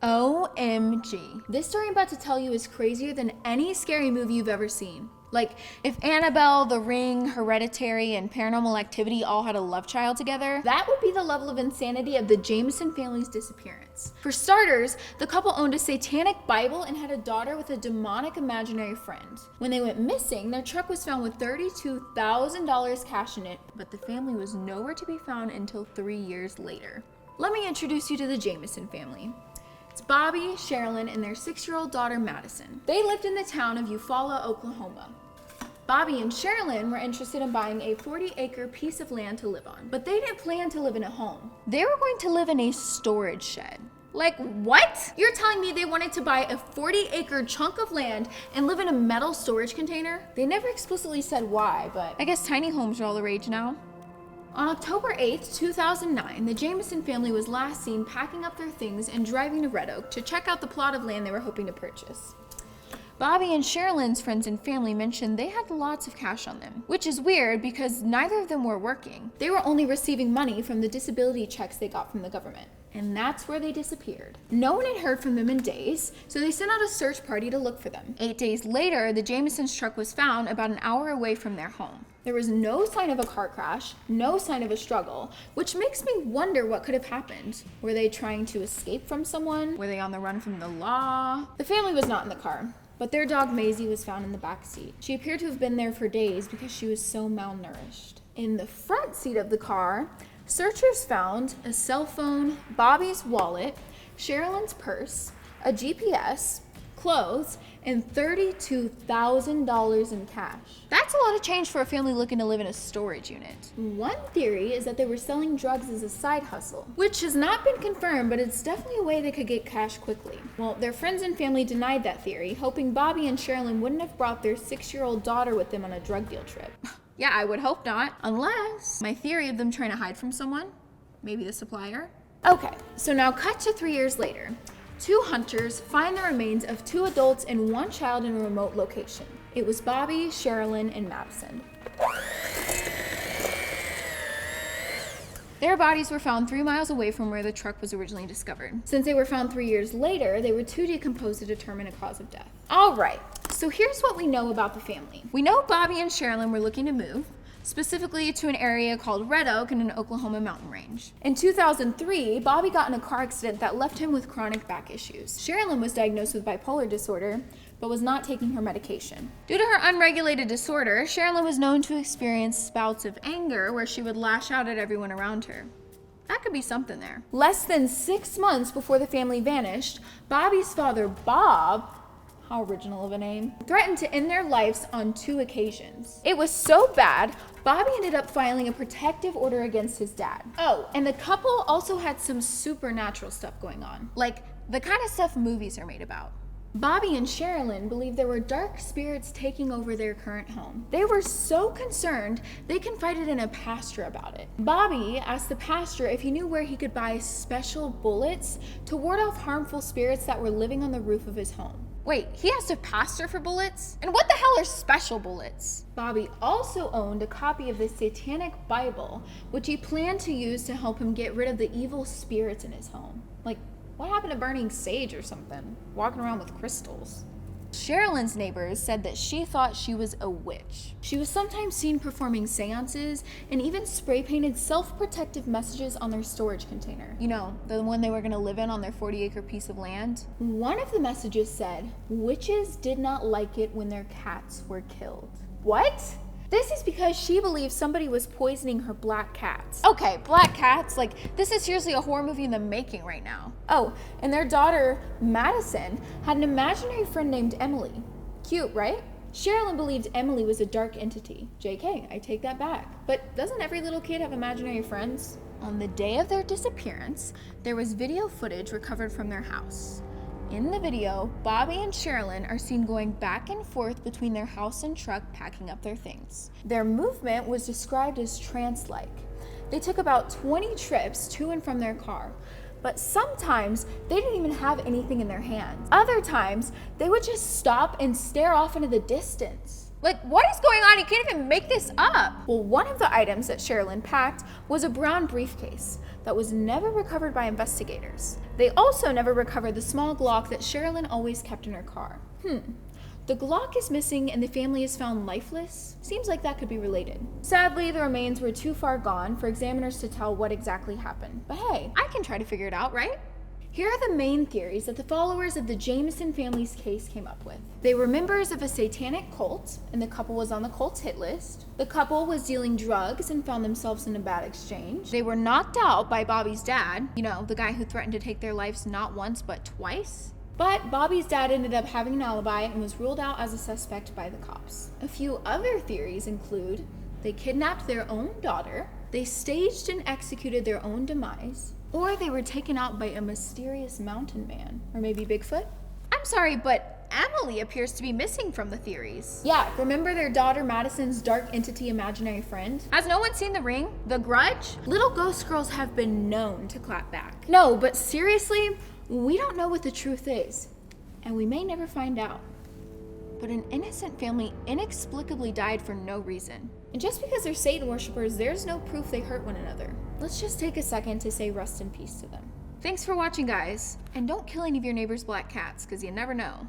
OMG. This story I'm about to tell you is crazier than any scary movie you've ever seen. Like, if Annabelle, The Ring, Hereditary, and Paranormal Activity all had a love child together, that would be the level of insanity of the Jamison family's disappearance. For starters, the couple owned a satanic Bible and had a daughter with a demonic imaginary friend. When they went missing, their truck was found with $32,000 cash in it, but the family was nowhere to be found until 3 years later. Let me introduce you to the Jamison family. It's Bobby, Sherilyn, and their 6-year-old daughter, Madison. They lived in the town of Eufaula, Oklahoma. Bobby and Sherilyn were interested in buying a 40-acre piece of land to live on, but they didn't plan to live in a home. They were going to live in a storage shed. Like, what? You're telling me they wanted to buy a 40-acre chunk of land and live in a metal storage container? They never explicitly said why, but I guess tiny homes are all the rage now. On October 8, 2009, the Jamison family was last seen packing up their things and driving to Red Oak to check out the plot of land they were hoping to purchase. Bobby and Sherilyn's friends and family mentioned they had lots of cash on them, which is weird because neither of them were working. They were only receiving money from the disability checks they got from the government. And that's where they disappeared. No one had heard from them in days, so they sent out a search party to look for them. 8 days later, the Jamisons' truck was found about an hour away from their home. There was no sign of a car crash, no sign of a struggle, which makes me wonder what could have happened. Were they trying to escape from someone? Were they on the run from the law? The family was not in the car, but their dog Maisie was found in the back seat. She appeared to have been there for days because she was so malnourished. In the front seat of the car, searchers found a cell phone, Bobby's wallet, Sherilyn's purse, a GPS, clothes, and $32,000 in cash. That's a lot of change for a family looking to live in a storage unit. One theory is that they were selling drugs as a side hustle, which has not been confirmed, but it's definitely a way they could get cash quickly. Well, their friends and family denied that theory, hoping Bobby and Sherilyn wouldn't have brought their 6-year-old daughter with them on a drug deal trip. Yeah, I would hope not. Unless my theory of them trying to hide from someone, maybe the supplier. Okay, so now cut to 3 years later. 2 hunters find the remains of 2 adults and 1 child in a remote location. It was Bobby, Sherilyn, and Madison. Their bodies were found 3 miles away from where the truck was originally discovered. Since they were found 3 years later, they were too decomposed to determine a cause of death. All right, so here's what we know about the family. We know Bobby and Sherilyn were looking to move, specifically to an area called Red Oak in an Oklahoma mountain range. In 2003, Bobby got in a car accident that left him with chronic back issues. Sherilyn was diagnosed with bipolar disorder, but was not taking her medication. Due to her unregulated disorder, Sherilyn was known to experience spouts of anger where she would lash out at everyone around her. That could be something there. Less than 6 months before the family vanished, Bobby's father, Bob, how original of a name, threatened to end their lives on 2 occasions. It was so bad, Bobby ended up filing a protective order against his dad. Oh, and the couple also had some supernatural stuff going on, like the kind of stuff movies are made about. Bobby and Sherilyn believed there were dark spirits taking over their current home. They were so concerned, they confided in a pastor about it. Bobby asked the pastor if he knew where he could buy special bullets to ward off harmful spirits that were living on the roof of his home. Wait, he asked a pastor for bullets? And what the hell are special bullets? Bobby also owned a copy of the Satanic Bible, which he planned to use to help him get rid of the evil spirits in his home. Like, what happened to burning sage or something? Walking around with crystals. Sherilyn's neighbors said that she thought she was a witch. She was sometimes seen performing seances and even spray painted self-protective messages on their storage container. You know, the one they were gonna live in on their 40-acre piece of land. One of the messages said, "Witches did not like it when their cats were killed." What? This is because she believes somebody was poisoning her black cats. Okay, black cats, like this is seriously a horror movie in the making right now. Oh, and their daughter, Madison, had an imaginary friend named Emily. Cute, right? Sherilyn believed Emily was a dark entity. JK, I take that back. But doesn't every little kid have imaginary friends? On the day of their disappearance, there was video footage recovered from their house. In the video, Bobby and Sherilyn are seen going back and forth between their house and truck packing up their things. Their movement was described as trance-like. They took about 20 trips to and from their car, but sometimes they didn't even have anything in their hands. Other times, they would just stop and stare off into the distance. Like, what is going on? You can't even make this up. Well, one of the items that Sherilyn packed was a brown briefcase that was never recovered by investigators. They also never recovered the small Glock that Sherilyn always kept in her car. The Glock is missing and the family is found lifeless. Seems like that could be related. Sadly, the remains were too far gone for examiners to tell what exactly happened. But hey, I can try to figure it out, right? Here are the main theories that the followers of the Jamison family's case came up with. They were members of a satanic cult, and the couple was on the cult's hit list. The couple was dealing drugs and found themselves in a bad exchange. They were knocked out by Bobby's dad, you know, the guy who threatened to take their lives not once but twice. But Bobby's dad ended up having an alibi and was ruled out as a suspect by the cops. A few other theories include they kidnapped their own daughter, they staged and executed their own demise, or they were taken out by a mysterious mountain man, or maybe Bigfoot. I'm sorry, but Emily appears to be missing from the theories. Yeah, remember their daughter Madison's dark entity imaginary friend? Has no one seen The Ring? The Grudge? Little ghost girls have been known to clap back. No, but seriously, we don't know what the truth is, and we may never find out. But an innocent family inexplicably died for no reason. And just because they're Satan worshippers, there's no proof they hurt one another. Let's just take a second to say rest in peace to them. Thanks for watching, guys. And don't kill any of your neighbor's black cats, because you never know.